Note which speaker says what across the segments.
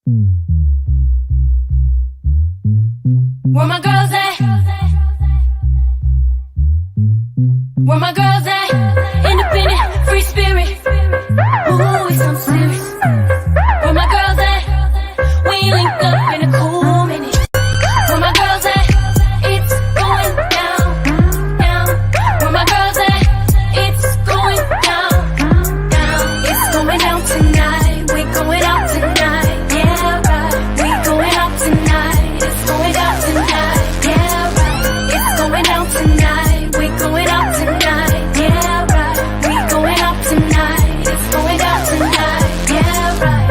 Speaker 1: Where my girls at? Where my girls at? Independent, free spirit. Ooh, it's something serious. Where my girls at? We link up in a cool minute. Where my girls at? It's going down, down. Where my girls at? It's going down, down. It's going down tonight. We going out tonight. Yeah, right. We going out tonight. It's going down tonight. Yeah, right. It's going down tonight. We going out tonight. Yeah, right. We going out tonight. It's going down tonight. Yeah, right.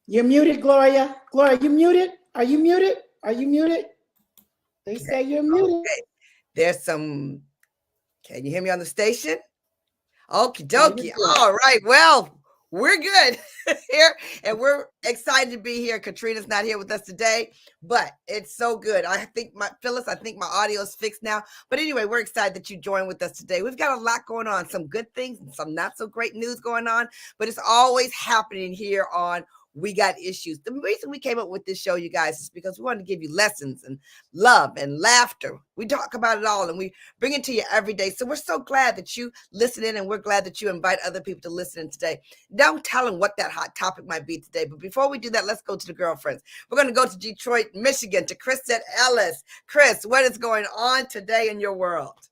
Speaker 2: You're muted, Gloria. Gloria, you muted? Are you muted? Are you muted? They say you're muted.
Speaker 3: Okay. There's some, can you hear me on the station? Okie dokie. All right. Well, we're good here and we're excited to be here. Katrina's not here with us today, but it's so good. I think Phyllis, I think my audio is fixed now. But anyway, we're excited that you joined with us today. We've got a lot going on, some good things and some not so great news going on, but it's always happening here on We Got Issues. The reason we came up with this show, you guys, is because we wanted to give you lessons and love and laughter. We talk about it all and we bring it to you every day. So we're so glad that you listen in and we're glad that you invite other people to listen in today. Don't tell them what that hot topic might be today. But before we do that, let's go to the girlfriends. We're going to go to Detroit, Michigan, to Chrisette Ellis. Chris, what is going on today in your world?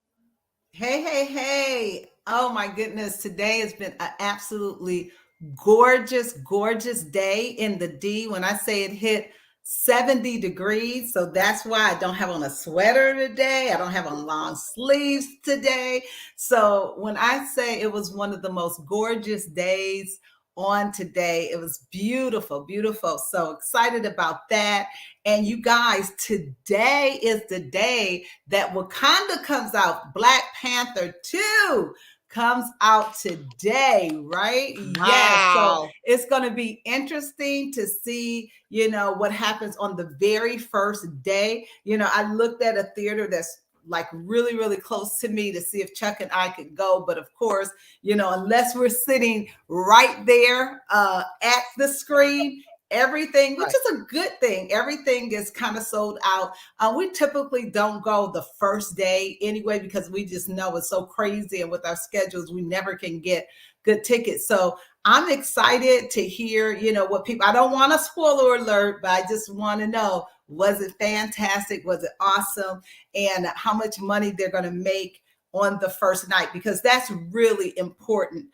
Speaker 4: Hey, hey, hey. Oh my goodness. Today has been an absolutely gorgeous, gorgeous day in the D. When I say it hit 70 degrees, so that's why I don't have on a sweater today. I don't have on long sleeves today. So when I say it was one of the most gorgeous days on today, it was beautiful, beautiful. So excited about that. And you guys, today is the day that Wakanda comes out. Black Panther 2 comes out today, right?
Speaker 3: Wow.
Speaker 4: Yes. So it's going to be interesting to see, what happens on the very first day. I looked at a theater that's like really, really close to me to see if Chuck and I could go. But of course, unless we're sitting right there at the screen, everything, which is a good thing, everything is kind of sold out. We typically don't go the first day anyway, because we just know it's so crazy. And with our schedules, we never can get good tickets. So I'm excited to hear, what people, I don't want a spoiler alert, but I just want to know, was it fantastic? Was it awesome? And how much money they're going to make on the first night, because that's really important.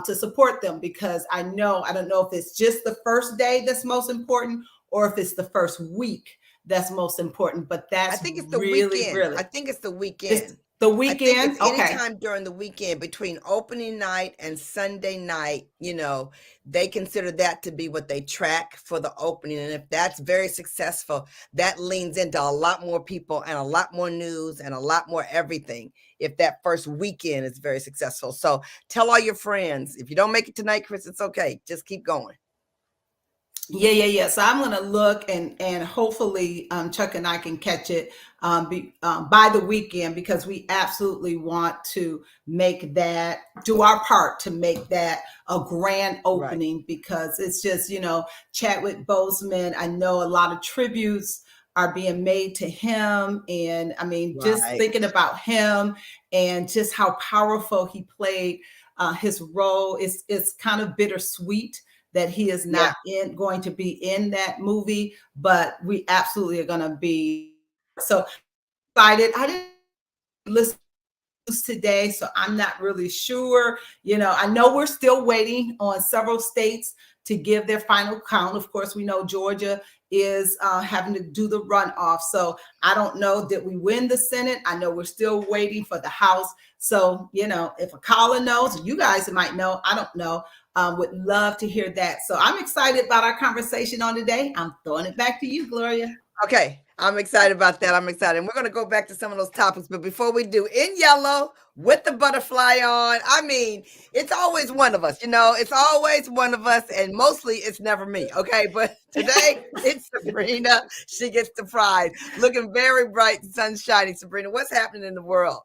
Speaker 4: To support them, because I don't know if it's just the first day that's most important or if it's the first week that's most important, but that's
Speaker 3: I think it's the
Speaker 4: really,
Speaker 3: weekend.
Speaker 4: really.
Speaker 3: I think it's the weekend.
Speaker 4: It's the weekend.
Speaker 3: I think it's
Speaker 4: okay.
Speaker 3: anytime during the weekend between opening night and Sunday night, they consider that to be what they track for the opening. And if that's very successful, that leans into a lot more people and a lot more news and a lot more everything. If that first weekend is very successful. So tell all your friends, if you don't make it tonight, Chris, it's okay. Just keep going.
Speaker 4: Yeah. So I'm going to look and hopefully Chuck and I can catch it by the weekend, because we absolutely want to do our part to make that a grand opening, right? Because it's just, Chadwick Boseman, I know a lot of tributes are being made to him. And I mean, just thinking about him and just how powerful he played his role, it's kind of bittersweet that he is not going to be in that movie, but we absolutely are going to be. So excited. I didn't listen today, so I'm not really sure. I know we're still waiting on several states to give their final count. Of course, we know Georgia is having to do the runoff. So I don't know that we win the Senate. I know we're still waiting for the House. So, if a caller knows, you guys might know, I don't know, would love to hear that. So I'm excited about our conversation on today. I'm throwing it back to you, Gloria.
Speaker 3: Okay, I'm excited about that. I'm excited. And we're going to go back to some of those topics. But before we do, in yellow with the butterfly on, I mean, it's always one of us, it's always one of us. And mostly it's never me. Okay. But today it's Sabrina. She gets the prize. Looking very bright, sun shining. Sabrina, what's happening in the world?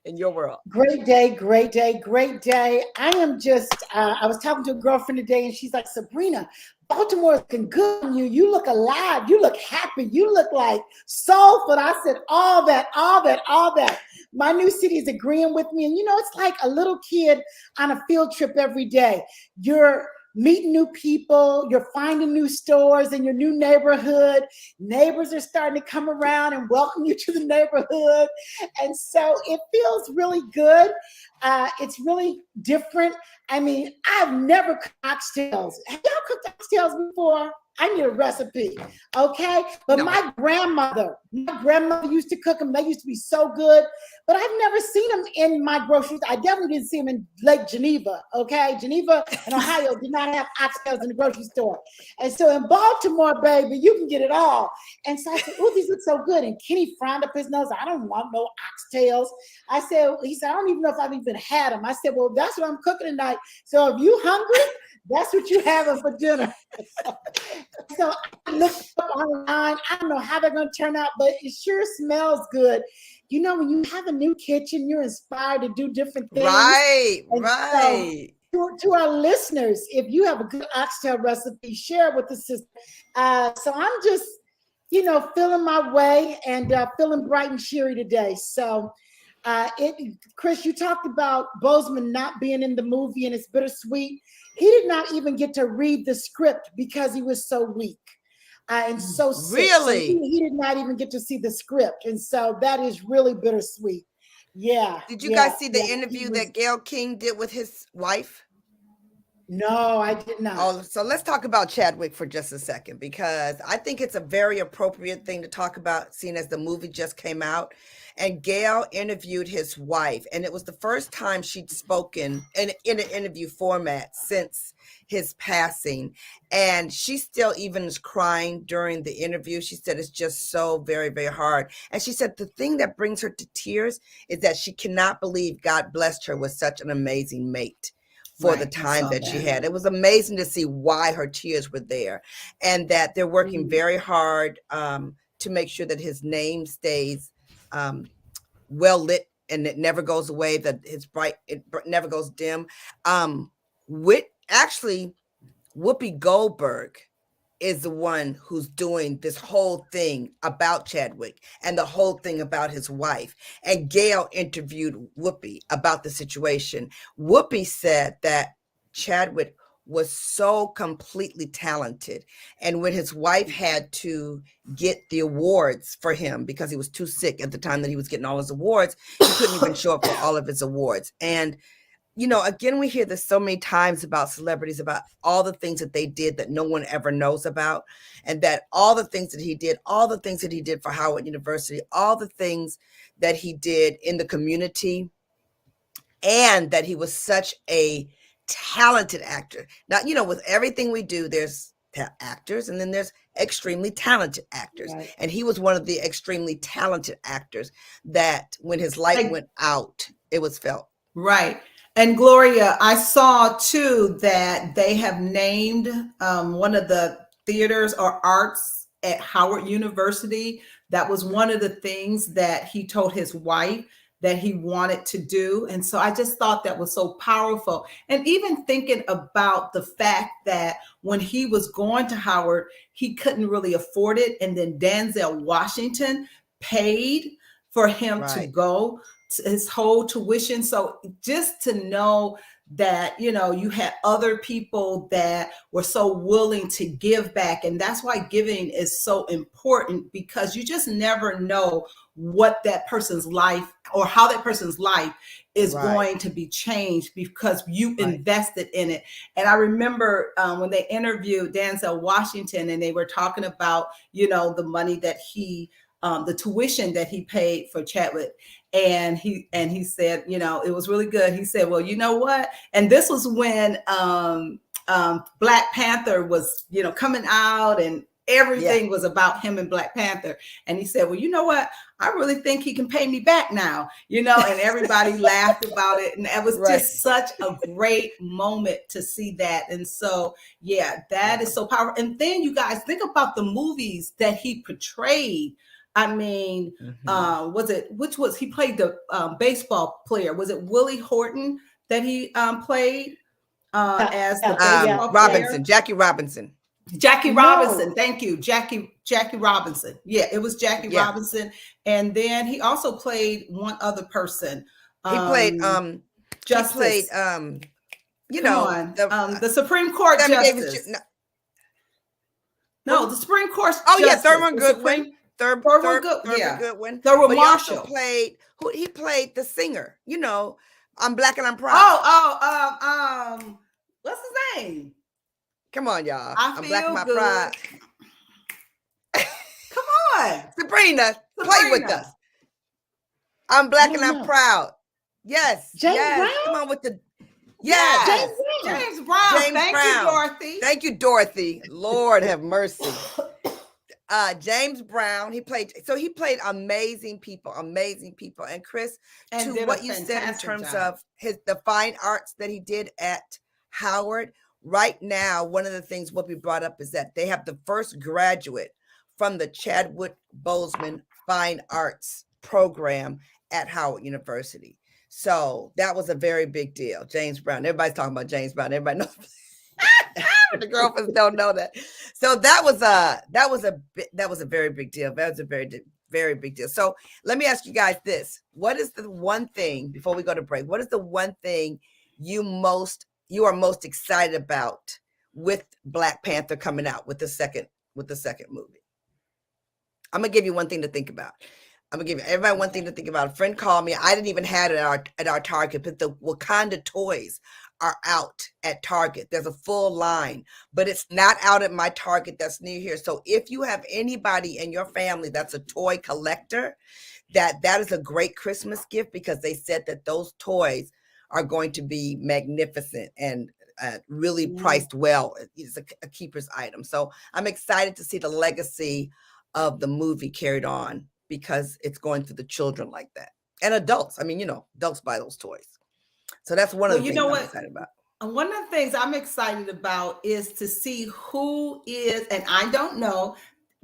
Speaker 3: In your world?
Speaker 2: Great day, great day, great day. I am just, I was talking to a girlfriend today and she's like, Sabrina, Baltimore's looking good on you. You look alive. You look happy. You look like soulful. I said, all that. My new city is agreeing with me. And it's like a little kid on a field trip every day. You're meeting new people, you're finding new stores in your new neighborhood. Neighbors are starting to come around and welcome you to the neighborhood. And so it feels really good. It's really different. I mean, I've never cooked oxtails. Have y'all cooked oxtails before? I need a recipe, okay? But
Speaker 3: No.
Speaker 2: my grandmother used to cook them. They used to be so good, but I've never seen them in my groceries. I definitely didn't see them in Lake Geneva, okay? Geneva and Ohio did not have oxtails in the grocery store. And so in Baltimore, baby, you can get it all. And so I said, oh, these look so good. And Kenny frowned up his nose. I don't want no oxtails. He said, I don't even know if I've even had them. I said, well, that's what I'm cooking tonight. So if you hungry, that's what you having for dinner. So I looked up online. I don't know how they're going to turn out, but it sure smells good. When you have a new kitchen, you're inspired to do different things.
Speaker 3: Right.
Speaker 2: So, to our listeners, if you have a good oxtail recipe, share it with the sister. So I'm just, feeling my way and feeling bright and cheery today. So Chris, you talked about Bozeman not being in the movie and it's bittersweet. He did not even get to read the script because he was so weak and so sick.
Speaker 3: Really?
Speaker 2: So he did not even get to see the script. And so that is really bittersweet. Yeah.
Speaker 3: Did you guys see the interview that Gayle King did with his wife?
Speaker 2: No, I did not.
Speaker 3: Oh, so let's talk about Chadwick for just a second, because I think it's a very appropriate thing to talk about, seeing as the movie just came out. And Gayle interviewed his wife, and it was the first time she'd spoken in an interview format since his passing. And she still even is crying during the interview. She said it's just so very, very hard. And she said the thing that brings her to tears is that she cannot believe God blessed her with such an amazing mate for the time that she had. It was amazing to see why her tears were there, and that they're working very hard to make sure that his name stays well lit and it never goes away, that it's bright, it never goes dim. Whoopi Goldberg is the one who's doing this whole thing about Chadwick and the whole thing about his wife. And Gayle interviewed Whoopi about the situation. Whoopi said that Chadwick was so completely talented. And when his wife had to get the awards for him because he was too sick at the time that he was getting all his awards, he couldn't even show up for all of his awards. And again, we hear this so many times about celebrities, about all the things that they did that no one ever knows about, and that all the things that he did for Howard University, all the things that he did in the community, and that he was such a talented actor. Now, with everything we do, there's actors and then there's extremely talented actors. Right. And he was one of the extremely talented actors that when his light went out, it was felt.
Speaker 4: Right. And Gloria, I saw too that they have named one of the theaters or arts at Howard University. That was one of the things that he told his wife that he wanted to do. And so I just thought that was so powerful. And even thinking about the fact that when he was going to Howard, he couldn't really afford it. And then Denzel Washington paid for him to go, his whole tuition. So just to know that, you know, you had other people that were so willing to give back. And that's why giving is so important, because you just never know what that person's life or how that person's life is going to be changed because you invested in it. And I remember when they interviewed Denzel Washington and they were talking about, you know, the money that he, the tuition that he paid for Chadwick. And he said, you know, it was really good. He said, well, you know what? And this was when Black Panther was, you know, coming out and everything was about him and Black Panther. And he said, well, you know what? I really think he can pay me back now, you know, and everybody laughed about it. And it was just such a great moment to see that. And so, yeah, that is so powerful. And then you guys think about the movies that he portrayed. I mean, he played the baseball player? Was it Willie Horton that he played as the baseball
Speaker 3: Robinson,
Speaker 4: player?
Speaker 3: Jackie Robinson.
Speaker 4: Jackie Robinson, thank you, Jackie Robinson. Yeah, it was Jackie Robinson, and then he also played one other person.
Speaker 3: He played
Speaker 4: Justice.
Speaker 3: He played you know,
Speaker 4: the Supreme Court Justice. No, the Supreme Court.
Speaker 3: Oh yeah, Thurman Goodwin. Thurman Goodwin.
Speaker 4: Thurman
Speaker 3: Marshall.
Speaker 4: Marshall
Speaker 3: played he played the singer. You know, I'm Black and I'm Proud.
Speaker 4: What's his name?
Speaker 3: Come on, y'all.
Speaker 4: I'm
Speaker 3: Black and my pride.
Speaker 4: Come on,
Speaker 3: Sabrina, play with us. I'm Black and I'm Proud. Yes,
Speaker 2: James Brown?
Speaker 3: Come on with the
Speaker 4: James Brown. Thank you, Dorothy.
Speaker 3: Thank you, Dorothy. Lord have mercy. James Brown, he played amazing people. And Chris, and to what you said in terms of the fine arts that he did at Howard, right now, one of the things Whoopi brought up is that they have the first graduate from the Chadwick Boseman Fine Arts program at Howard University. So that was a very big deal. James Brown. Everybody's talking about James Brown. Everybody knows. The girlfriends don't know that. So that was a very big deal. That was a very big deal. So let me ask you guys this. What is the one thing, before we go to break, what is the one thing you are most excited about with Black Panther coming out with the second movie? I'm gonna give you one thing to think about. I'm gonna give everybody one thing to think about. A friend called me. I didn't even have it at our Target, but the Wakanda toys are out at Target. There's a full line, but it's not out at my Target that's near here. So if you have anybody in your family that's a toy collector, that is a great Christmas gift, because they said that those toys are going to be magnificent and really priced well. It's a keeper's item. So I'm excited to see the legacy of the movie carried on, because it's going to the children like that. And adults. I mean, you know, adults buy those toys. So that's one of the things I'm excited about.
Speaker 4: One of the things I'm excited about is to see who is, and I don't know,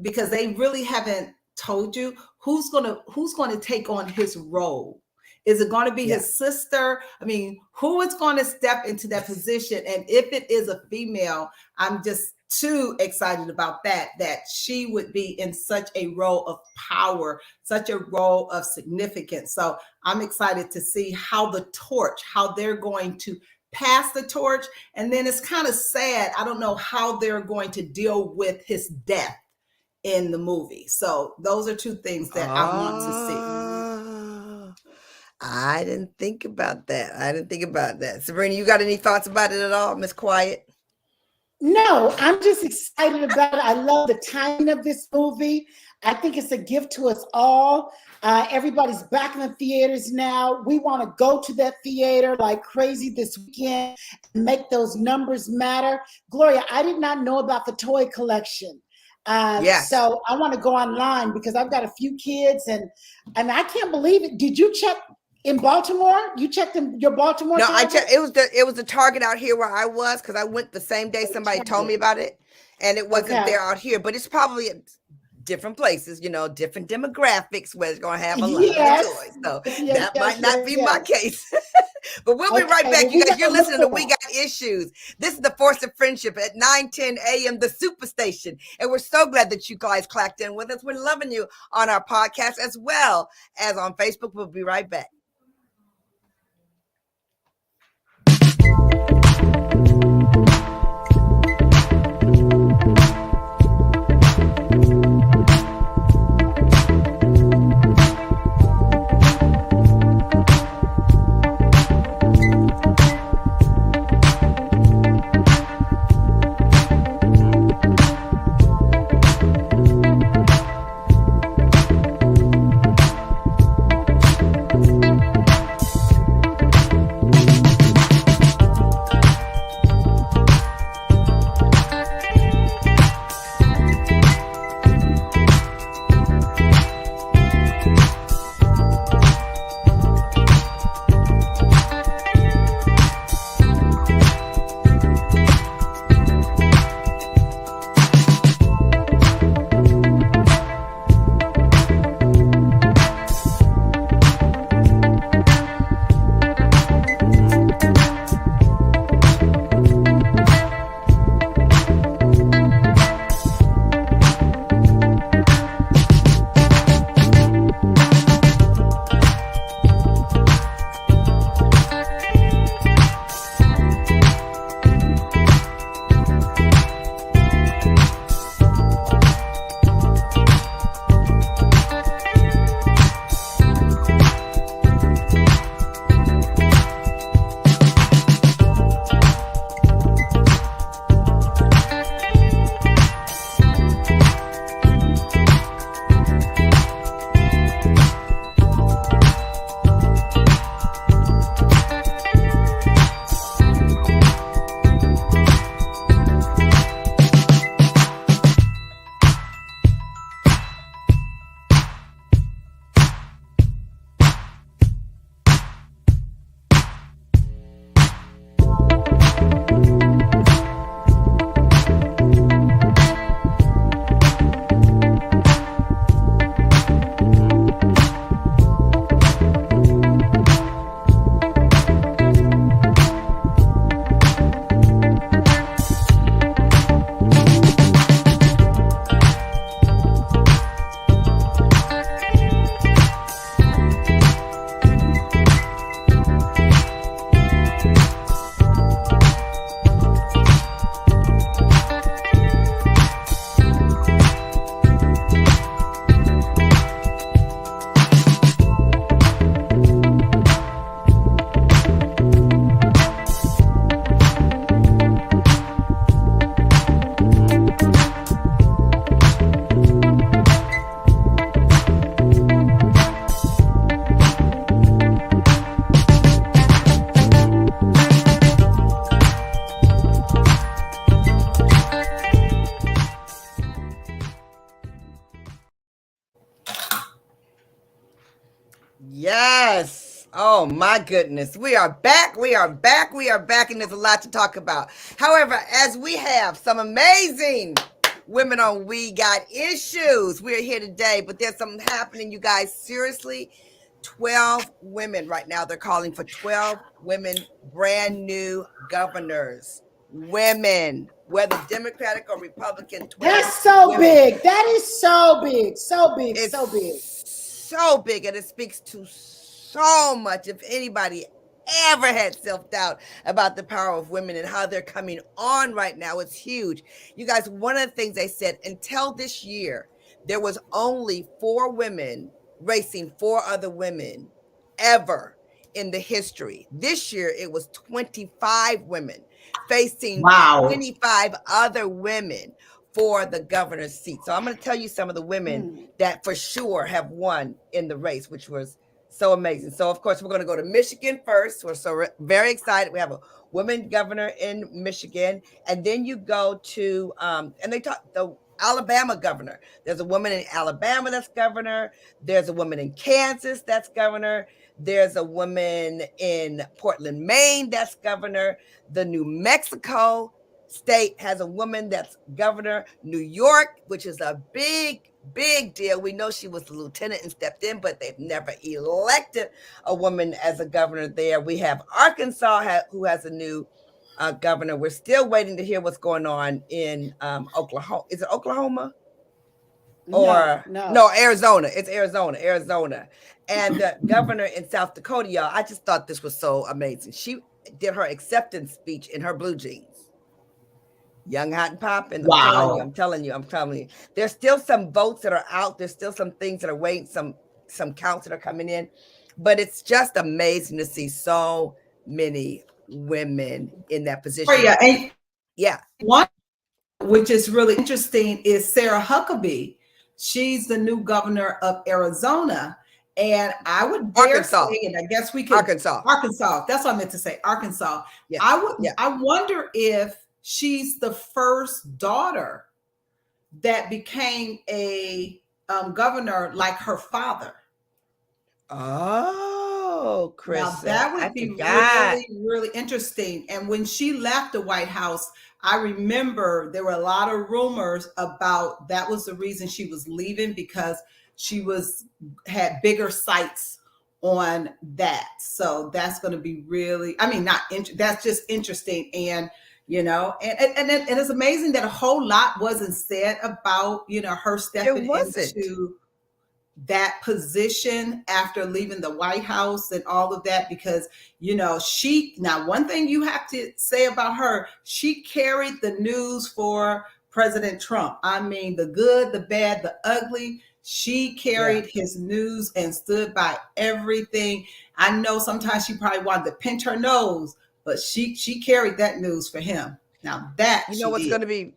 Speaker 4: because they really haven't told you who's going to take on his role. Is it going to be his sister? I mean, who is going to step into that position? And if it is a female, I'm just too excited about that she would be in such a role of power, such a role of significance. So I'm excited to see how they're going to pass the torch. And then it's kind of sad. I don't know how they're going to deal with his death in the movie. So those are two things that I want to see.
Speaker 3: I didn't think about that. Sabrina, you got any thoughts about it at all, Miss Quiet?
Speaker 2: No, I'm just excited about it. I love the timing of this movie. I think it's a gift to us all. Everybody's back in the theaters now. We want to go to that theater like crazy this weekend and make those numbers matter. Gloria, I did not know about the toy collection. So I want to go online, because I've got a few kids and I can't believe it. Did you check in Baltimore? You checked in your Baltimore?
Speaker 3: No,
Speaker 2: Target?
Speaker 3: I checked. It was the Target out here where I was, because I went the same day somebody told me about it, and it wasn't there out here. But it's probably at different places, you know, different demographics where it's going to have a lot of toys. So that might not be my case. But we'll be right back, you guys. You're listening to We Got Issues. This is the Force of Friendship at 9:10 a.m. the Superstation, and we're so glad that you guys clacked in with us. We're loving you on our podcast as well as on Facebook. We'll be right back. Yes. Oh my goodness. We are back. We are back. We are back. And there's a lot to talk about. However, as we have some amazing women on We Got Issues, we're here today, but there's something happening, you guys. Seriously, 12 women right now. They're calling for 12 women, brand new governors. Women, whether Democratic or Republican, 12
Speaker 2: That's so
Speaker 3: women.
Speaker 2: big. That is so big. So big.
Speaker 3: It's
Speaker 2: so big.
Speaker 3: so big, and it speaks to so much. If anybody ever had self-doubt about the power of women and how they're coming on right now, it's huge. You guys, one of the things they said, until this year, there was only 4 women racing 4 other women ever in the history. This year, it was 25 women facing 25 other women for the governor's seat. So I'm going to tell you some of the women that for sure have won in the race, which was so amazing. So of course, we're going to go to Michigan first. We're so very excited. We have a woman governor in Michigan. And then you go to, and they talk the Alabama governor. There's a woman in Alabama that's governor. There's a woman in Kansas that's governor. There's a woman in Portland, Maine that's governor. The New Mexico state has a woman that's governor. New York, which is a big deal. We know she was the lieutenant and stepped in, but they've never elected a woman as a governor there. We have Arkansas, who has a new governor. We're still waiting to hear what's going on in Oklahoma. Is it Oklahoma? Or no, Arizona. It's Arizona. And the governor in South Dakota, y'all, I just thought this was so amazing. She did her acceptance speech in her blue jeans. Young, hot, and popping. I'm telling you. There's still some votes that are out. There's still some things that are waiting, some counts that are coming in. But it's just amazing to see so many women in that position.
Speaker 4: One, which is really interesting, is Sarah Huckabee. She's the new governor of Arizona. And I would dare say, and I guess we could Arkansas. That's what I meant to say. Arkansas. Yeah. I wonder if she's the first daughter that became a governor like her father.
Speaker 3: Oh, Chris.
Speaker 4: Now that would be really, really interesting. And when she left the White House, I remember there were a lot of rumors about that was the reason she was leaving, because she had bigger sights on that. So that's going to be really, that's just interesting. And, you know, and it's amazing that a whole lot wasn't said about, you know, her stepping into that position after leaving the White House and all of that, because, you know, now one thing you have to say about her, she carried the news for President Trump. I mean, the good, the bad, the ugly. She carried his news and stood by everything. I know sometimes she probably wanted to pinch her nose, but she carried that news for him. Now that,
Speaker 3: you know, what's going to be,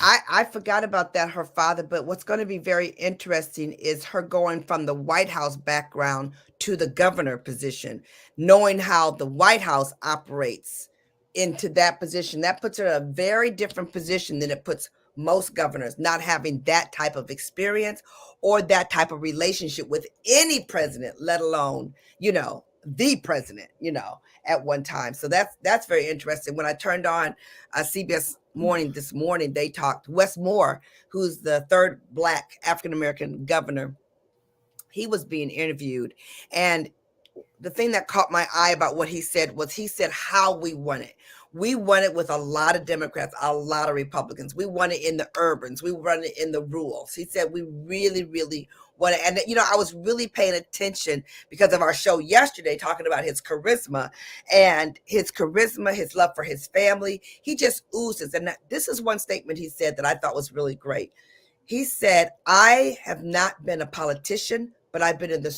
Speaker 3: I forgot about that, her father, but what's going to be very interesting is her going from the White House background to the governor position, knowing how the White House operates into that position. That puts her in a very different position than it puts most governors, not having that type of experience or that type of relationship with any president, let alone, you know, the president, you know, at one time. So that's very interesting. When I turned on CBS Morning this morning, they talked Wes Moore, who's the third Black African-American governor. He was being interviewed. And the thing that caught my eye about what he said was, he said how we won it. We won it with a lot of Democrats, a lot of Republicans. We won it in the urbans. We won it in the rurals. He said we really, really won it. And, you know, I was really paying attention because of our show yesterday, talking about his charisma, his love for his family. He just oozes. And this is one statement he said that I thought was really great. He said, I have not been a politician, but I've been in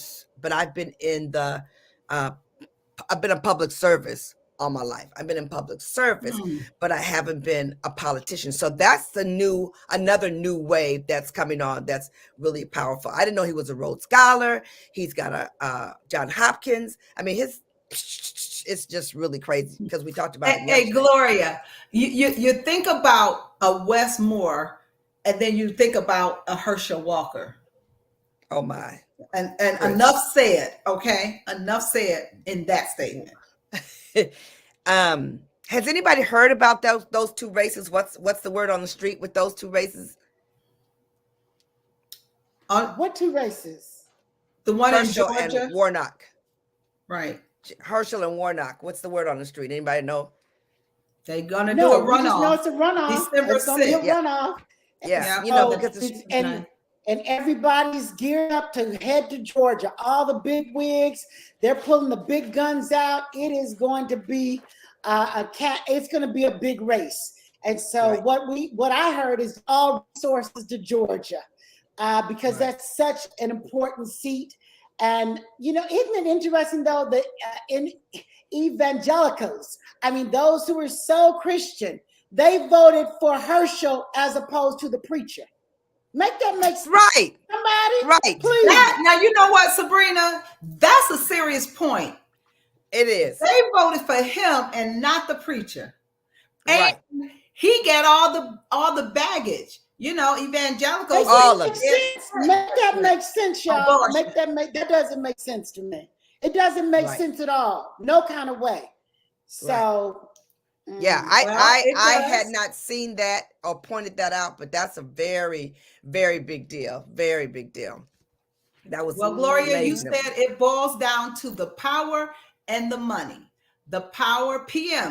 Speaker 3: public service all my life. I've been in public service, but I haven't been a politician. So that's another new wave that's coming on. That's really powerful. I didn't know he was a Rhodes Scholar. He's got a John Hopkins. I mean, it's just really crazy because we talked about it.
Speaker 4: Hey, Gloria, you think about a Wes Moore, and then you think about a Herschel Walker.
Speaker 3: Oh my.
Speaker 4: And enough said, okay? Enough said in that statement.
Speaker 3: Has anybody heard about those two races? What's the word on the street with those two races?
Speaker 2: What two races?
Speaker 4: The one
Speaker 3: Herschel
Speaker 4: in Georgia
Speaker 3: and Warnock.
Speaker 4: Right.
Speaker 3: Herschel and Warnock. What's the word on the street? Anybody know?
Speaker 4: They're gonna do
Speaker 2: No,
Speaker 4: a
Speaker 2: we just know
Speaker 4: runoff.
Speaker 2: it's a runoff.
Speaker 4: December
Speaker 2: It's gonna be a
Speaker 4: 6th.
Speaker 2: runoff.
Speaker 3: Yeah,
Speaker 2: So
Speaker 3: because
Speaker 2: and everybody's geared up to head to Georgia. All the big wigs, they're pulling the big guns out. It is going to be it's going to be a big race. And so what I heard is all resources to Georgia because that's such an important seat. And isn't it interesting though that in evangelicals, I mean those who are so Christian, they voted for Herschel as opposed to the preacher. Make that make sense.
Speaker 3: Right.
Speaker 2: Somebody,
Speaker 3: right.
Speaker 2: Please.
Speaker 4: Now you know what, Sabrina? That's a serious point.
Speaker 3: It is.
Speaker 4: They voted for him and not the preacher. And
Speaker 3: right.
Speaker 4: He got all the baggage. Evangelicals.
Speaker 3: All of
Speaker 2: it. Make that make sense, y'all. That doesn't make sense to me. It doesn't make sense at all. No kind of way. So.
Speaker 3: Yeah, I had not seen that or pointed that out, but that's a very, very big deal. Very big deal. That was
Speaker 4: Gloria,
Speaker 3: amazing.
Speaker 4: you said it boils down to the power and the money. The power,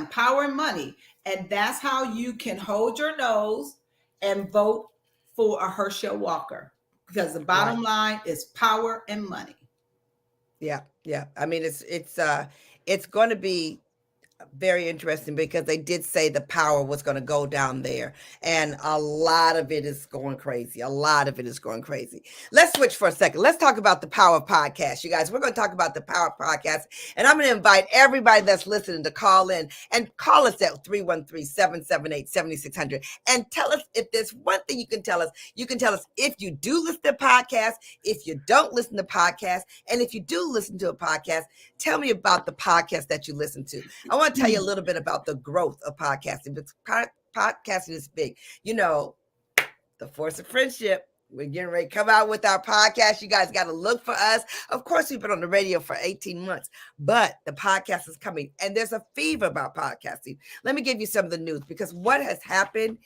Speaker 4: power and money. And that's how you can hold your nose and vote for a Herschel Walker. Because the bottom line is power and money.
Speaker 3: Yeah. I mean, it's going to be very interesting because they did say the power was going to go down there, and a lot of it is going crazy. Let's switch for a second. Let's talk about the power of podcasts, you guys. We're going to talk about the power of podcasts, and I'm going to invite everybody that's listening to call in and call us at 313-778-7600 and tell us if there's one thing you can tell us. You can tell us if you do listen to podcasts, if you don't listen to podcasts, and if you do listen to a podcast, tell me about the podcast that you listen to. I want to tell you a little bit about the growth of podcasting, because podcasting is big. The Force of Friendship. We're getting ready to come out with our podcast. You guys got to look for us. Of course, we've been on the radio for 18 months, but the podcast is coming, and there's a fever about podcasting. Let me give you some of the news, because what has happened,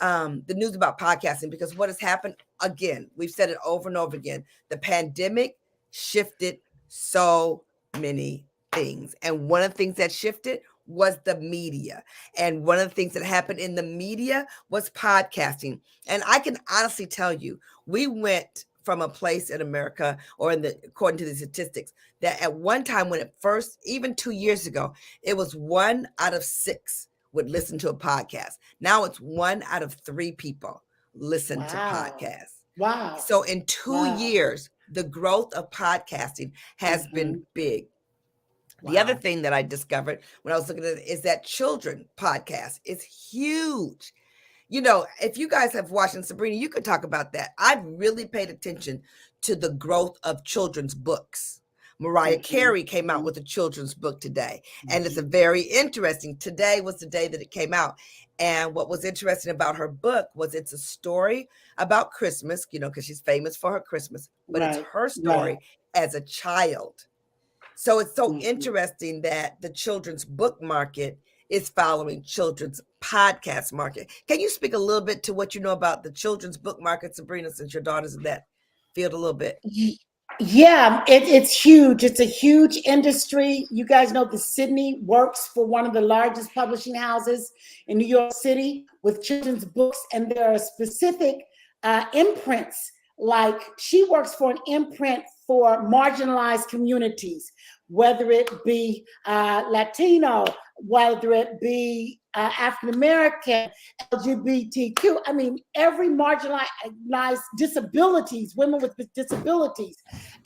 Speaker 3: the news about podcasting, because what has happened, again, we've said it over and over again, the pandemic shifted so many things. And one of the things that shifted was the media. And one of the things that happened in the media was podcasting. And I can honestly tell you, we went from a place in America, or according to the statistics, that at one time when it first, even 2 years ago, it was 1 out of 6 would listen to a podcast. Now it's 1 out of 3 people listen to podcasts.
Speaker 2: Wow.
Speaker 3: So in 2 years, the growth of podcasting has been big. The other thing that I discovered when I was looking at it is that children podcast is huge. If you guys have watched, and Sabrina, you could talk about that. I've really paid attention to the growth of children's books. Mariah Carey came out with a children's book today, and it's a very interesting. Today was the day that it came out. And what was interesting about her book was it's a story about Christmas, because she's famous for her Christmas, but it's her story as a child. So it's so interesting that the children's book market is following children's podcast market. Can you speak a little bit to what you know about the children's book market, Sabrina, since your daughter's in that field a little bit?
Speaker 2: Yeah, it's huge. It's a huge industry. You guys know that Sydney works for one of the largest publishing houses in New York City with children's books, and there are specific imprints. Like, she works for an imprint for marginalized communities, whether it be Latino, whether it be African-American, LGBTQ. I mean, every marginalized disabilities, women with disabilities.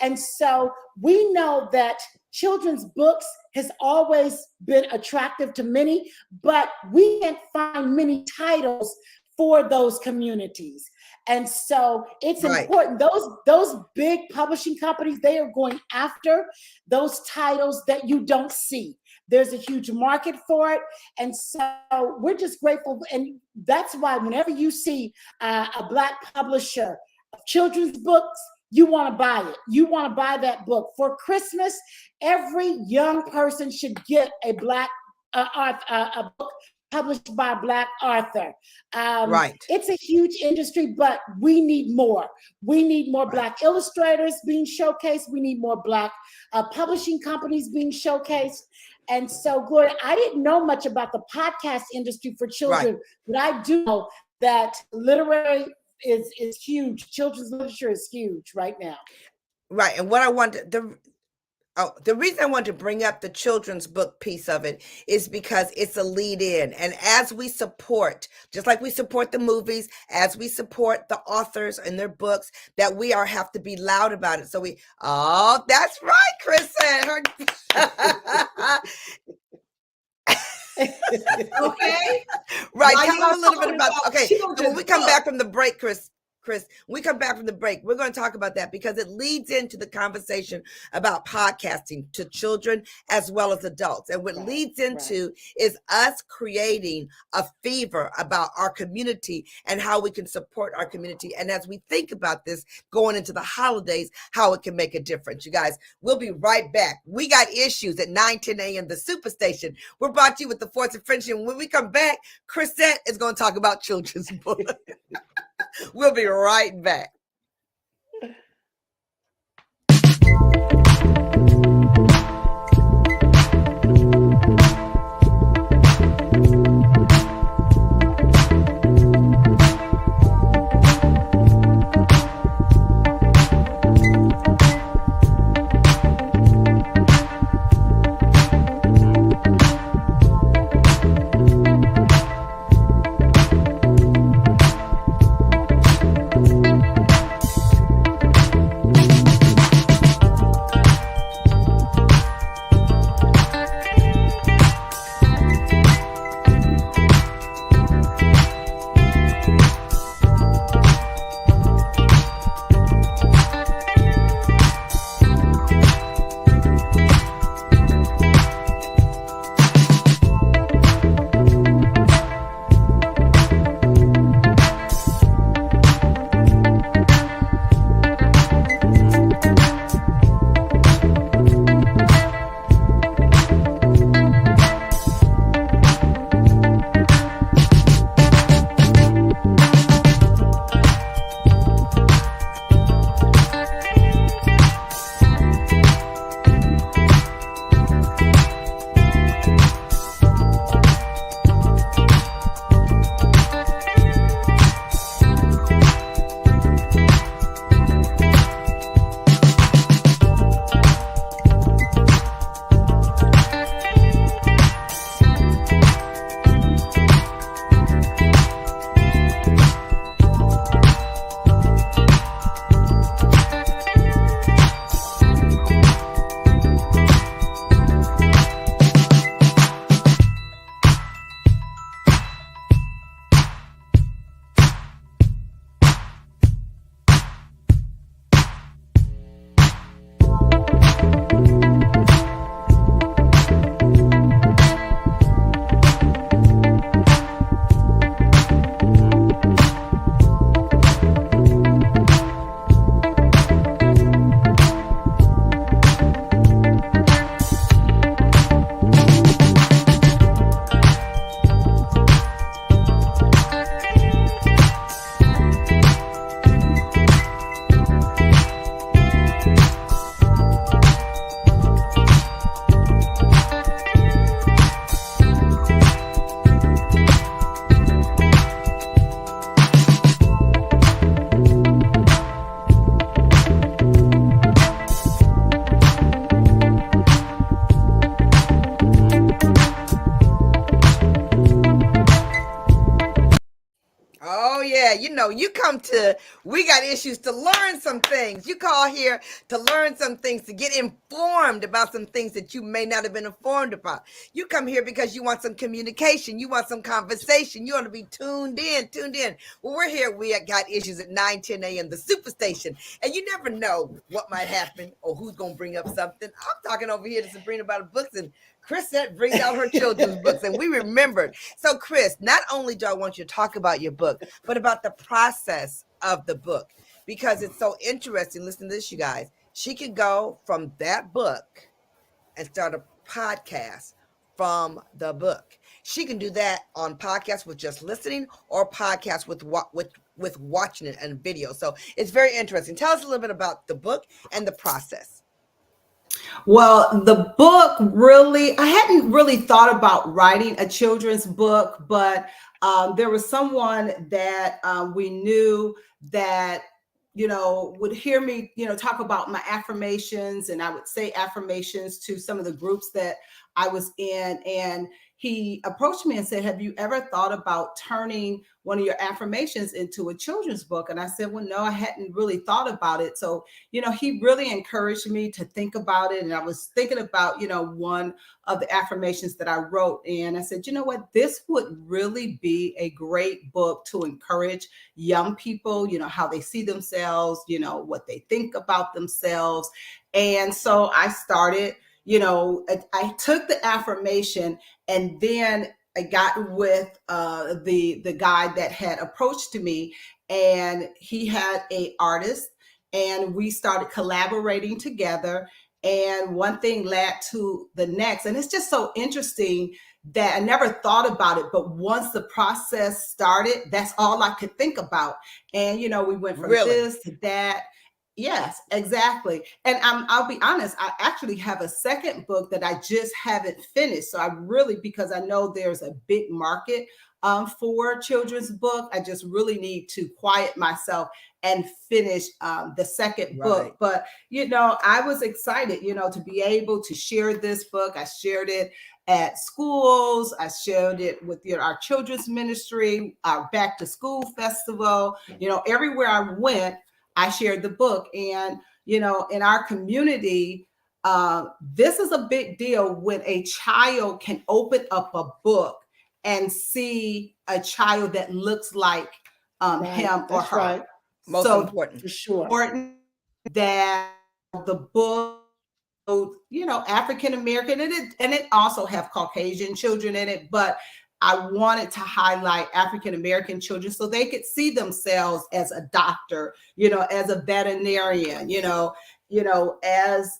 Speaker 2: And so we know that children's books has always been attractive to many, but we can't find many titles for those communities. And so it's important. Those big publishing companies, they are going after those titles that you don't see. There's a huge market for it. And so we're just grateful. And that's why whenever you see a Black publisher of children's books, you want to buy it. You want to buy that book. For Christmas, every young person should get a a book published by a Black author.
Speaker 3: Right.
Speaker 2: It's a huge industry, but we need more. We need more Black illustrators being showcased. We need more Black publishing companies being showcased. And so, Gloria, I didn't know much about the podcast industry for children, but I do know that literary is huge. Children's literature is huge right now.
Speaker 3: Right. And what I wanted, the reason I want to bring up the children's book piece of it is because it's a lead in. And as we support, just like we support the movies, as we support the authors and their books, that we have to be loud about it. So that's right, Chris said.
Speaker 4: Okay.
Speaker 3: Right.
Speaker 4: Why
Speaker 3: Tell
Speaker 4: you
Speaker 3: them a little bit
Speaker 4: talking
Speaker 3: about,
Speaker 4: about
Speaker 3: okay. So when
Speaker 4: children's
Speaker 3: we come
Speaker 4: books?
Speaker 3: back from the break, Chris, when we come back from the break, we're going to talk about that because it leads into the conversation about podcasting to children as well as adults. And what leads into is us creating a fever about our community and how we can support our community. And as we think about this going into the holidays, how it can make a difference. You guys, we'll be right back. We got issues at 9:10 a.m. The Superstation. We're brought to you with the Force of Friendship. When we come back, Chrisette is going to talk about children's books. We'll be right back. You come to, we got issues to learn some things. You call here to learn some things, to get informed about some things that you may not have been informed about. You come here because you want some communication. You want some conversation. You want to be tuned in. Well, we're here. We got issues at 9:10 a.m. The Superstation. And you never know what might happen or who's going to bring up something. I'm talking over here to Sabrina about books, and Chrisette brings out her children's books, and we remembered. So, Chris, not only do I want you to talk about your book, but about the process of the book, because it's so interesting. Listen to this, you guys. She could go from that book and start a podcast from the book. She can do that on podcasts with just listening, or podcasts with watching it and video. So it's very interesting. Tell us a little bit about the book and the process.
Speaker 4: Well, the book really, I hadn't really thought about writing a children's book, but there was someone that we knew that, would hear me, talk about my affirmations, and I would say affirmations to some of the groups that I was in. And he approached me and said, have you ever thought about turning one of your affirmations into a children's book? And I said, well, no, I hadn't really thought about it. So, he really encouraged me to think about it. And I was thinking about, one of the affirmations that I wrote. And I said, you know what, this would really be a great book to encourage young people, how they see themselves, what they think about themselves. And so I started, I took the affirmation, and then I got with the guy that had approached me, and he had an artist, and we started collaborating together, and one thing led to the next. And it's just so interesting that I never thought about it, but once the process started, that's all I could think about. And we went from this to that. Yes, exactly. And I'll be honest, I actually have a second book that I just haven't finished. So I really, because I know there's a big market for children's book, I just really need to quiet myself and finish the second book. But, I was excited, to be able to share this book. I shared it at schools. I shared it with our children's ministry, our back to school festival, everywhere I went, I shared the book. And, in our community, this is a big deal when a child can open up a book and see a child that looks like him or her.
Speaker 2: Right.
Speaker 3: Most important.
Speaker 2: For sure.
Speaker 4: Important that the book, African American, and it also have Caucasian children in it, but I wanted to highlight African American children so they could see themselves as a doctor, as a veterinarian, as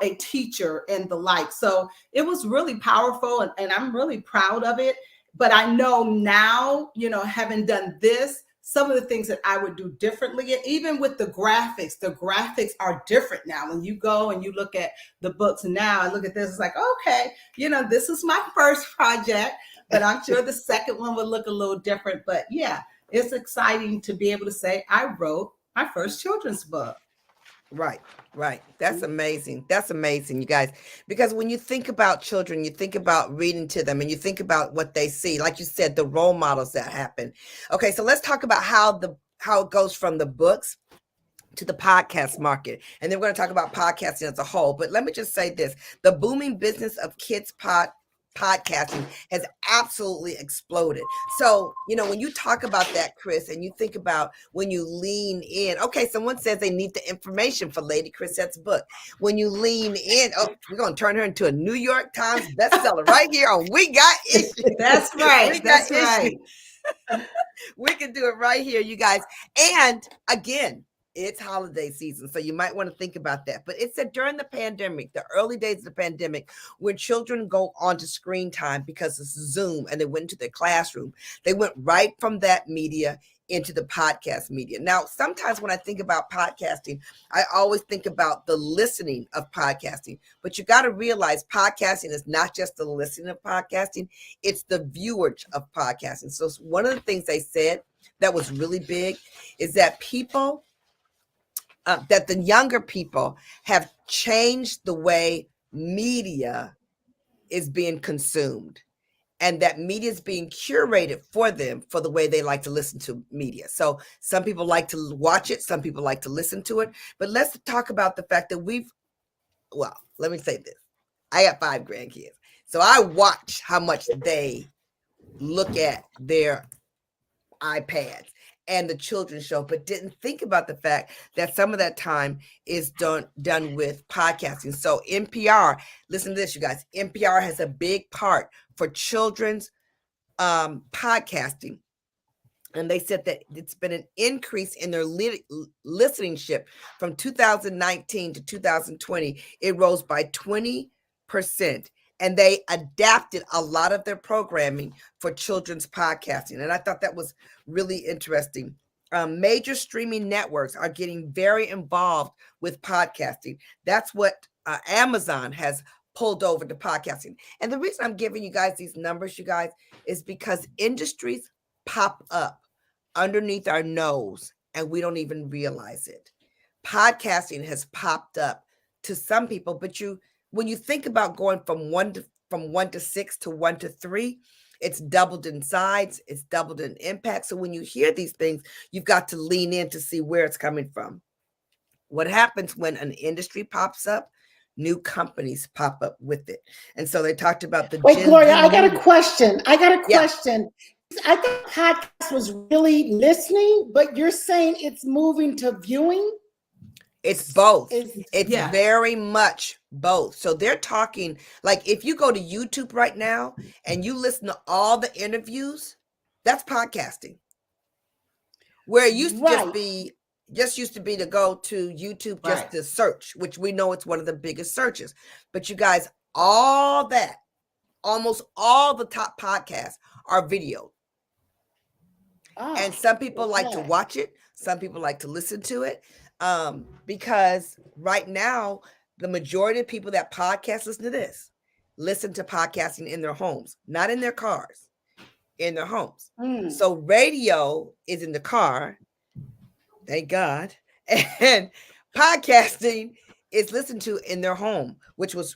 Speaker 4: a teacher and the like. So it was really powerful, and I'm really proud of it. But I know now, having done this, some of the things that I would do differently, and even with the graphics are different now. When you go and you look at the books now, I look at this, it's like, okay, this is my first project, but I'm sure the second one would look a little different. But yeah, it's exciting to be able to say I wrote my first children's book.
Speaker 3: Right. That's amazing. That's amazing, you guys. Because when you think about children, you think about reading to them, and you think about what they see. Like you said, the role models that happen. Okay, so let's talk about how it goes from the books to the podcast market. And then we're going to talk about podcasting as a whole. But let me just say this. The booming business of kids podcasting has absolutely exploded. So, when you talk about that, Chris, and you think about when you lean in, okay, someone says they need the information for Lady Chrisette's book. When you lean in, we're going to turn her into a New York Times bestseller right here on We Got Issues.
Speaker 4: That's right. That's right.
Speaker 3: We can do it right here, you guys. And again, it's holiday season, so you might want to think about that. But it said during the pandemic, the early days of the pandemic, when children go onto screen time because it's Zoom and they went into their classroom, they went right from that media into the podcast media. Now, sometimes when I think about podcasting, I always think about the listening of podcasting. But you got to realize podcasting is not just the listening of podcasting, it's the viewage of podcasting. So one of the things they said that was really big is that that the younger people have changed the way media is being consumed, and that media is being curated for them for the way they like to listen to media. So some people like to watch it, some people like to listen to it. But let's talk about the fact that let me say this. I got 5 grandkids. So I watch how much they look at their iPads and the children's show, but didn't think about the fact that some of that time is done with podcasting. So NPR, listen to this, you guys. NPR has a big part for children's podcasting. And they said that it's been an increase in their listenership from 2019 to 2020. It rose by 20%. And they adapted a lot of their programming for children's podcasting. And I thought that was really interesting. Major streaming networks are getting very involved with podcasting. That's what Amazon has pulled over to podcasting. And the reason I'm giving you guys these numbers, you guys, is because industries pop up underneath our nose and we don't even realize it. Podcasting has popped up to some people, but when you think about going from one to 6 to 1 to 3, it's doubled in size, it's doubled in impact. So when you hear these things, you've got to lean in to see where it's coming from. What happens when an industry pops up? New companies pop up with it. And so they talked about the
Speaker 2: Wait, Gloria, I got a question. I thought podcast was really listening, but you're saying it's moving to viewing?
Speaker 3: It's both. It's very much both. So they're talking, like if you go to YouTube right now and you listen to all the interviews, that's podcasting. Where it used to used to be to go to YouTube just to search, which we know it's one of the biggest searches. But you guys, almost all the top podcasts are video. And some people like to watch it. Some people like to listen to it. Because right now, the majority of people that podcast listen to podcasting in their homes, not in their cars, in their homes. So radio is in the car, thank God, and podcasting is listened to in their home, which was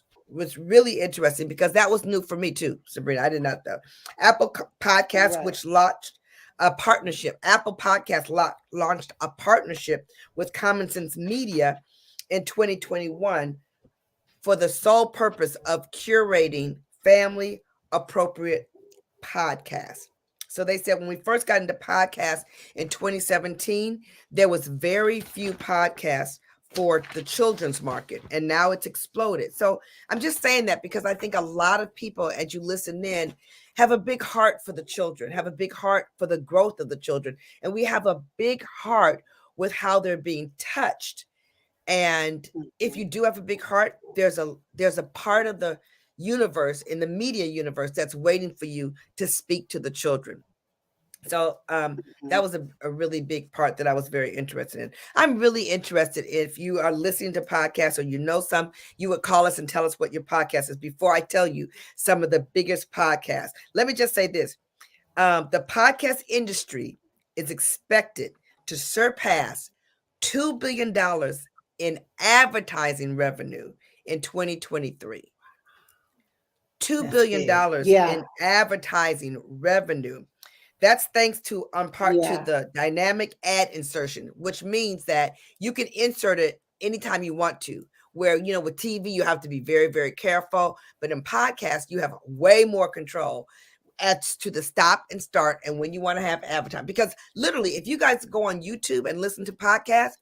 Speaker 3: really interesting because that was new for me too, Sabrina. I did not know. Apple Podcasts, which launched a partnership. Apple Podcasts launched a partnership with Common Sense Media in 2021 for the sole purpose of curating family appropriate podcasts. So they said when we first got into podcasts in 2017, there was very few podcasts for the children's market, and now it's exploded. So I'm just saying that because I think a lot of people, as you listen in, have a big heart for the children, have a big heart for the growth of the children. And we have a big heart with how they're being touched. And if you do have a big heart, there's a part of the universe, in the media universe, that's waiting for you to speak to the children. So that was a really big part that I was very interested in. I'm really interested if you are listening to podcasts or you know some, you would call us and tell us what your podcast is before I tell you some of the biggest podcasts. Let me just say this. The podcast industry is expected to surpass $2 billion in advertising revenue in 2023. $2 billion in advertising revenue. That's thanks to, to the dynamic ad insertion, which means that you can insert it anytime you want to. Where, with TV, you have to be very, very careful. But in podcasts, you have way more control as to the stop and start and when you want to have advertising. Because literally, if you guys go on YouTube and listen to podcasts,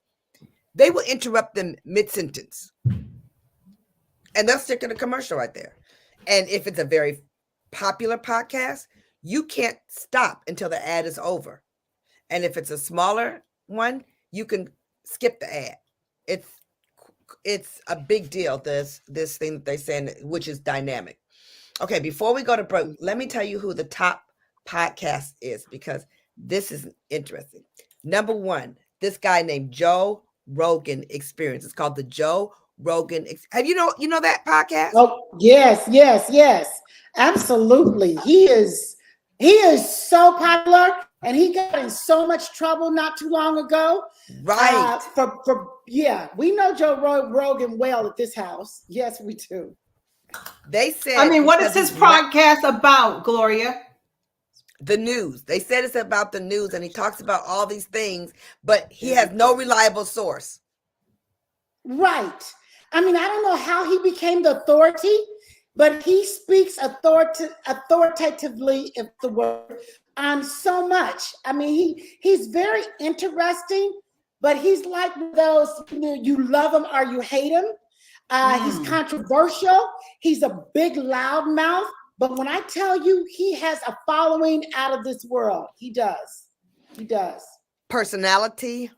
Speaker 3: they will interrupt them mid-sentence. And they'll stick in a commercial right there. And if it's a very popular podcast, you can't stop until the ad is over. And if it's a smaller one, you can skip the ad. It's a big deal, this thing that they're saying, which is dynamic. Okay, before we go to break, let me tell you who the top podcast is, because this is interesting. Number one, this guy named Joe Rogan Experience. It's called the Joe Rogan. Have you know that podcast?
Speaker 2: Oh, yes. Absolutely. He is so popular, and he got in so much trouble not too long ago.
Speaker 3: Right.
Speaker 2: We know Joe Rogan well at this house. Yes, we do.
Speaker 3: They said,
Speaker 4: what is his podcast about, Gloria?
Speaker 3: The news. They said it's about the news, and he talks about all these things, but he has no reliable source.
Speaker 2: Right. I don't know how he became the authority, but he speaks authoritatively, if the word, on so much. He's very interesting, but he's like those, you love him or you hate him. He's controversial. He's a big loudmouth. But when I tell you, he has a following out of this world. He does. He does.
Speaker 3: Personality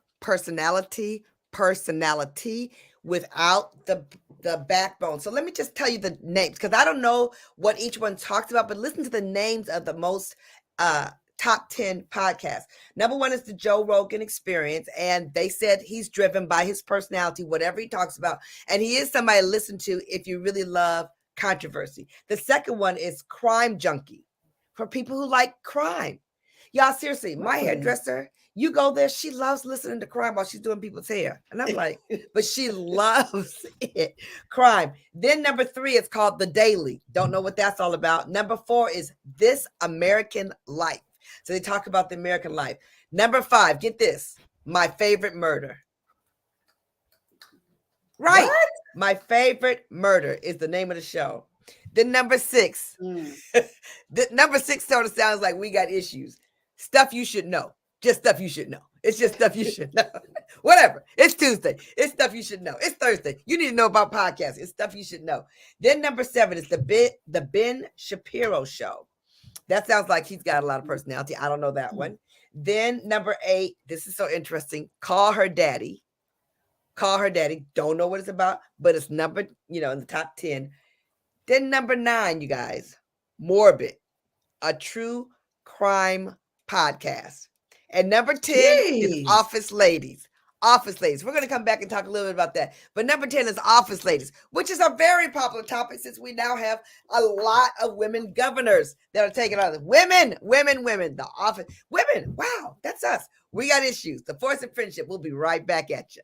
Speaker 3: without the backbone. So let me just tell you the names, because I don't know what each one talks about, but listen to the names of the most top 10 podcasts. Number 1 is the Joe Rogan Experience, and they said he's driven by his personality, whatever he talks about, and he is somebody to listen to if you really love controversy. The second one is Crime Junkie, for people who like crime. Y'all, seriously, my hairdresser, you go there, she loves listening to crime while she's doing people's hair. And I'm like, but she loves it. Crime. Then number 3 is called The Daily. Don't know what that's all about. Number 4 is This American Life. So they talk about the American life. Number 5, get this, My Favorite Murder. Right. What? My Favorite Murder is the name of the show. Then number 6. Number 6 sort of sounds like we got issues. Stuff you should know. Just stuff you should know. It's just stuff you should know. Whatever. It's Tuesday. It's stuff you should know. It's Thursday. You need to know about podcasts. It's stuff you should know. Then number 7 is the Ben Shapiro Show. That sounds like he's got a lot of personality. I don't know that one. Then number 8, this is so interesting. Call Her Daddy. Call Her Daddy. Don't know what it's about, but it's number, in the top 10. Then number 9, you guys, Morbid, a true crime podcast. And number 10 is Office Ladies. Office Ladies. We're going to come back and talk a little bit about that. But number 10 is Office Ladies, which is a very popular topic since we now have a lot of women governors that are taking on women, the office. Women, wow, that's us. We got issues. The Force of Friendship. We'll be right back at you.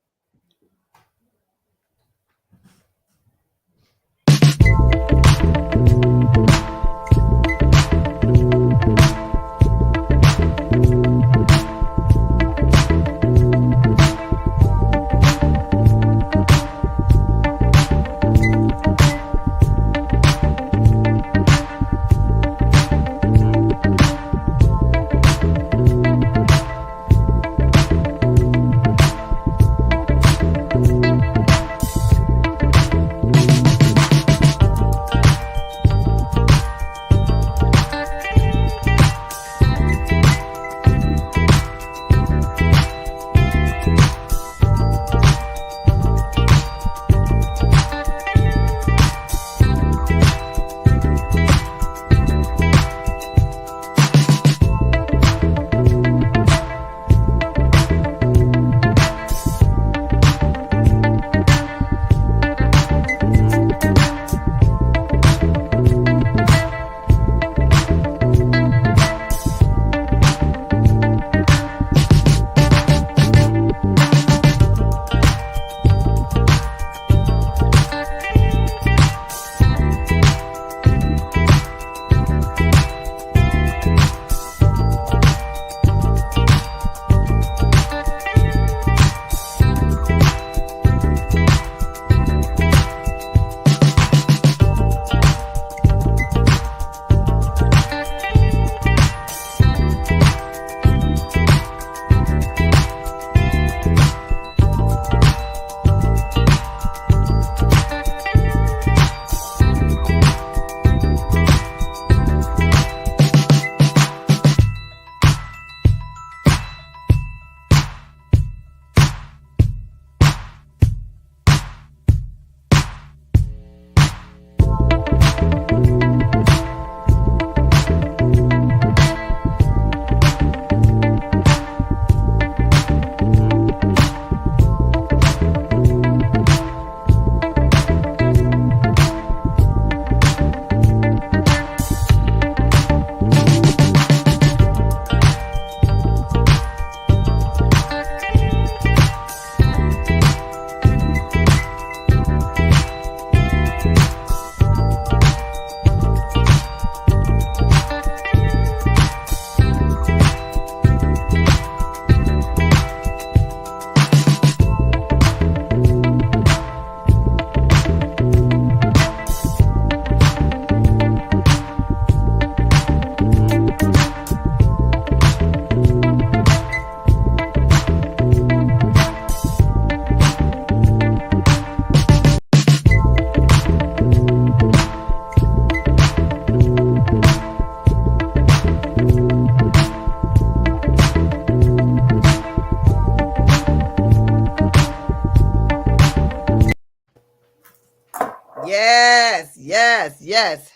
Speaker 3: Yes.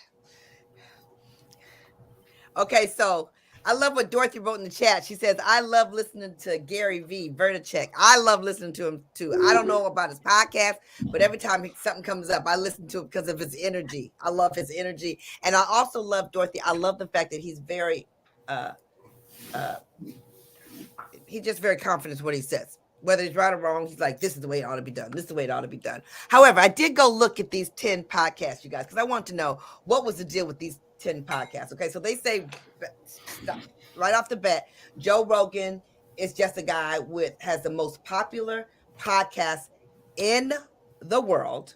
Speaker 3: Okay, so I love what Dorothy wrote in the chat. She says, I love listening to Gary V. Verticek. I love listening to him too. I don't know about his podcast, but every time something comes up, I listen to it because of his energy. I love his energy. And I also love Dorothy. I love the fact that he's very, he's just very confident in what he says. Whether he's right or wrong, he's like, this is the way it ought to be done. This is the way it ought to be done. However, I did go look at these 10 podcasts, you guys, because I want to know what was the deal with these 10 podcasts. Okay, so they say right off the bat, Joe Rogan is just a guy has the most popular podcast in the world.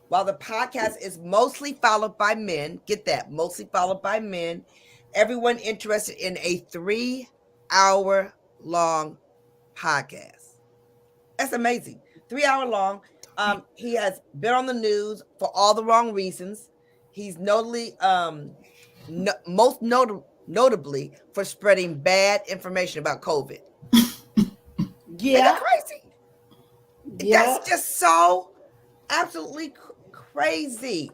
Speaker 3: While the podcast is mostly followed by men, get that, mostly followed by men, everyone interested in a 3-hour long podcast. That's amazing. 3 hour long. He has been on the news for all the wrong reasons. He's notably, most notably for spreading bad information about COVID.
Speaker 2: Yeah.
Speaker 3: Crazy.
Speaker 2: Yeah.
Speaker 3: That's just so absolutely crazy.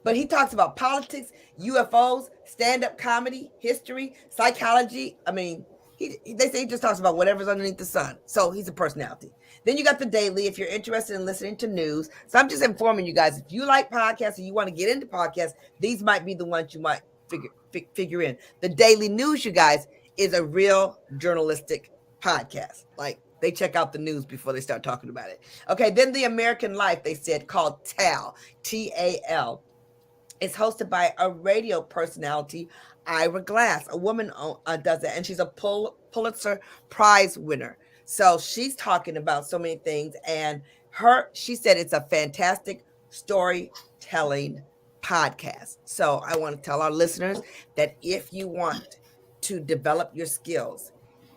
Speaker 3: But he talks about politics, UFOs, stand-up comedy, history, psychology. I mean, they say he just talks about whatever's underneath the sun. So he's a personality. Then you got the daily, if you're interested in listening to news. So I'm just informing you guys, if you like podcasts and you want to get into podcasts, these might be the ones you might figure in. The daily news, you guys, is a real journalistic podcast. Like, they check out the news before they start talking about it. Okay, then the American Life, they said, called TAL, T-A-L. It's hosted by a radio personality, Ira Glass. A woman does it, and she's a Pulitzer Prize winner. So she's talking about so many things, and she said it's a fantastic storytelling podcast. So I want to tell our listeners that if you want to develop your skills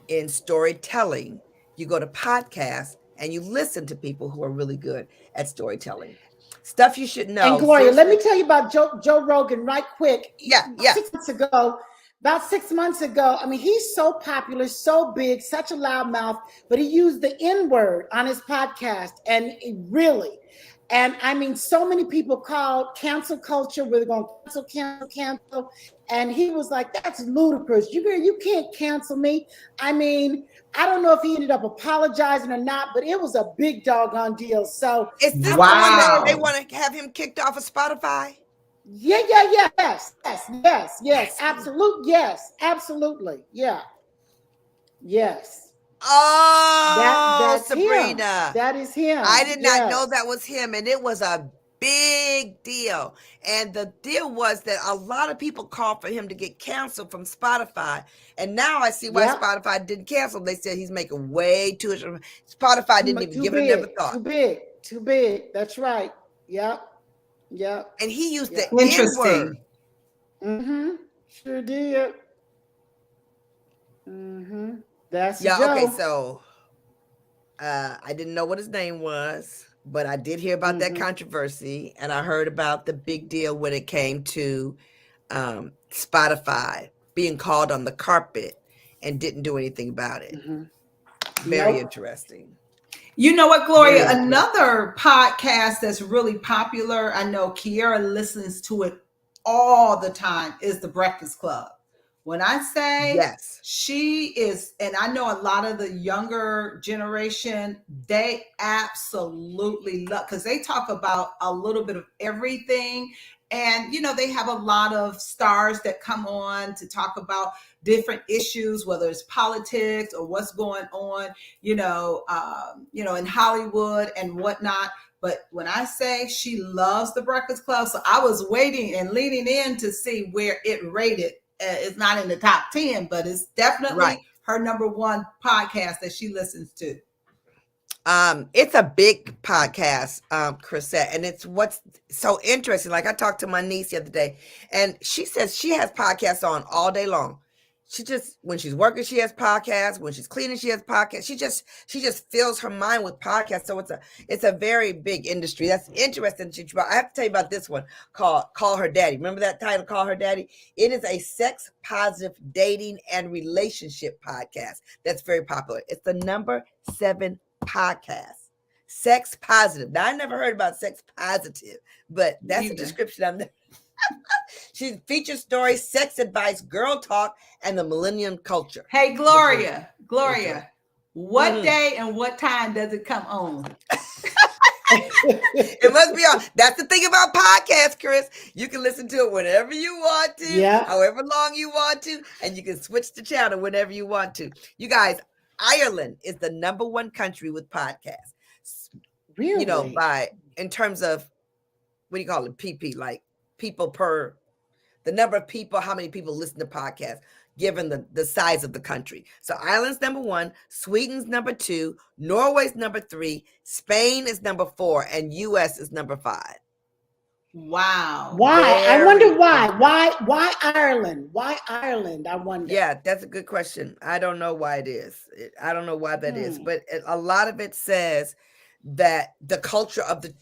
Speaker 3: in storytelling, you go to podcasts and you listen to people who are really good at storytelling. Stuff you should know.
Speaker 2: And Gloria, let me tell you about Joe Rogan right quick.
Speaker 3: Yeah.
Speaker 2: 6 months ago, about 6 months ago, I mean, he's so popular, so big, such a loud mouth, but he used the N-word on his podcast, and and I mean, so many people called cancel culture. We're going to cancel. And he was like, that's ludicrous. You can't cancel me. I mean, I don't know if he ended up apologizing or not, but it was a big doggone deal. So
Speaker 3: is this the one that they want to have him kicked off of Spotify?
Speaker 2: Yes, absolutely. Yeah. Yes.
Speaker 3: Oh,
Speaker 2: that's
Speaker 3: Sabrina.
Speaker 2: Him. That is him.
Speaker 3: I did not know that was him, and it was a big deal. And the deal was that a lot of people called for him to get canceled from Spotify. And now I see why Spotify didn't cancel him. They said he's making way too much. Spotify didn't even give it another thought.
Speaker 2: Too big. That's right. Yep.
Speaker 3: And he used the
Speaker 4: N-word.
Speaker 2: Mm-hmm. Sure did. Mm-hmm. That's
Speaker 3: okay. So I didn't know what his name was, but I did hear about that controversy, and I heard about the big deal when it came to Spotify being called on the carpet and didn't do anything about it. Very interesting.
Speaker 4: You know what, Gloria? Another podcast that's really popular, I know Kiera listens to it all the time, is The Breakfast Club. When I say she is, and I know a lot of the younger generation, they absolutely love, because they talk about a little bit of everything. And, they have a lot of stars that come on to talk about different issues, whether it's politics or what's going on, in Hollywood and whatnot. But when I say she loves The Breakfast Club, so I was waiting and leaning in to see where it rated. It's not in the top 10, but it's definitely her number one podcast that she listens to.
Speaker 3: It's a big podcast, Chrisette, and it's what's so interesting. Like, I talked to my niece the other day, and she says she has podcasts on all day long. She just, when she's working, she has podcasts. When she's cleaning, she has podcasts. She just fills her mind with podcasts. So it's a very big industry. That's interesting. I have to tell you about this one called Call Her Daddy. Remember that title, Call Her Daddy? It is a sex positive dating and relationship podcast that's very popular. It's the number 7 podcast sex positive. Now, I never heard about sex positive, but that's a description I'm She features stories, sex advice, girl talk, and the millennium culture.
Speaker 4: Hey, Gloria, what day and what time does it come on?
Speaker 3: It must be on. That's the thing about podcasts, Chris. You can listen to it whenever you want to, however long you want to, and you can switch the channel whenever you want to. You guys, Ireland is the #1 country with podcasts.
Speaker 2: Really?
Speaker 3: You know, in terms of, what do you call it? PP, like people per, the number of people, how many people listen to podcasts, given the size of the country. So Ireland's #1, Sweden's #2, Norway's #3, Spain is #4, and US is #5.
Speaker 4: Wow.
Speaker 2: Why? I wonder why. Why Ireland? Why Ireland? I wonder.
Speaker 3: Yeah, that's a good question. I don't know why it is. I don't know why that is, but a lot of it says that the culture of the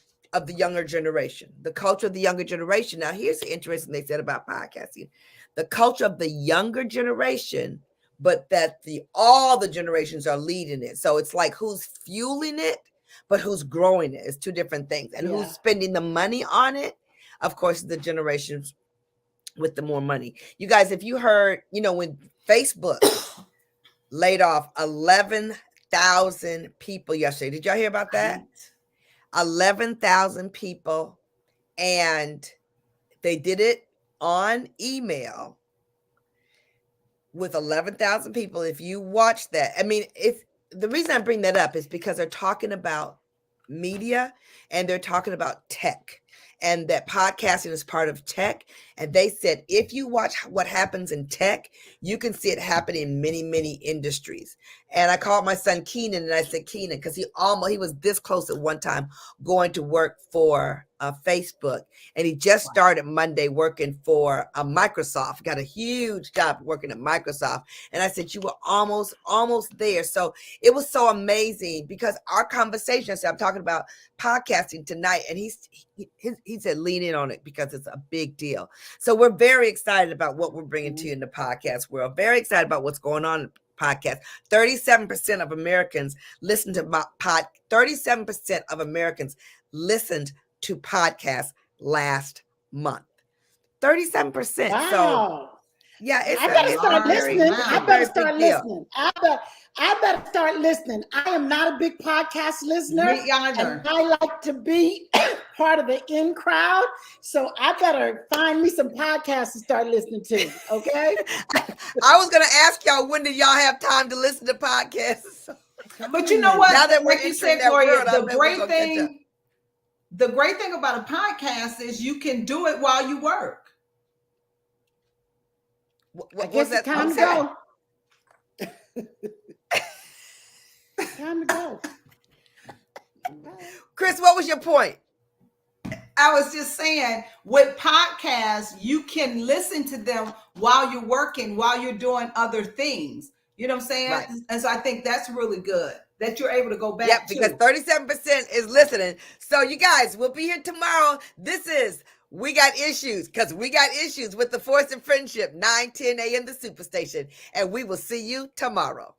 Speaker 3: younger generation, Now, here's the interesting they said about podcasting. The culture of the younger generation, but that all the generations are leading it. So it's like who's fueling it, but who's growing it is two different things. And who's spending the money on it, of course, the generations with the more money. You guys, if you heard, when Facebook laid off 11,000 people yesterday, did y'all hear about that? 11,000 people, and they did it on email with 11,000 people. If you watch that, I mean, the reason I bring that up is because they're talking about media and they're talking about tech, and that podcasting is part of tech. And they said, if you watch what happens in tech, you can see it happen in many, many industries. And I called my son Keenan, and I said, Keenan, because he was this close at one time going to work for Facebook. And he just started Monday working for Microsoft, got a huge job working at Microsoft. And I said, you were almost there. So it was so amazing, because our conversation, I said, I'm talking about podcasting tonight. And he said, lean in on it, because it's a big deal. So we're very excited about what we're bringing to you in the podcast world. Very excited about what's going on in podcast. 37% of Americans listen to 37% of Americans listened to podcasts last month. 37%.
Speaker 2: Wow.
Speaker 3: So yeah,
Speaker 2: I better start listening. I better start listening. I better start listening. I am not a big podcast listener.
Speaker 4: Me either.
Speaker 2: And I like to be part of the in crowd. So I better find me some podcasts to start listening to. Okay.
Speaker 3: I was going to ask y'all, when did y'all have time to listen to podcasts?
Speaker 4: But you know what?
Speaker 3: Now that
Speaker 4: like you said, Gloria, the great thing about a podcast is you can do it while you work.
Speaker 2: I guess it's time to go. Time to go.
Speaker 3: Chris, what was your point?
Speaker 4: I was just saying, with podcasts, you can listen to them while you're working, while you're doing other things. You know what I'm saying? Right. And so I think that's really good that you're able to go back.
Speaker 3: Yep, because 37% is listening. So you guys, we'll be here tomorrow. This is We Got Issues, because we got issues with the Force and Friendship, 9:10 a.m. the Superstation. And we will see you tomorrow.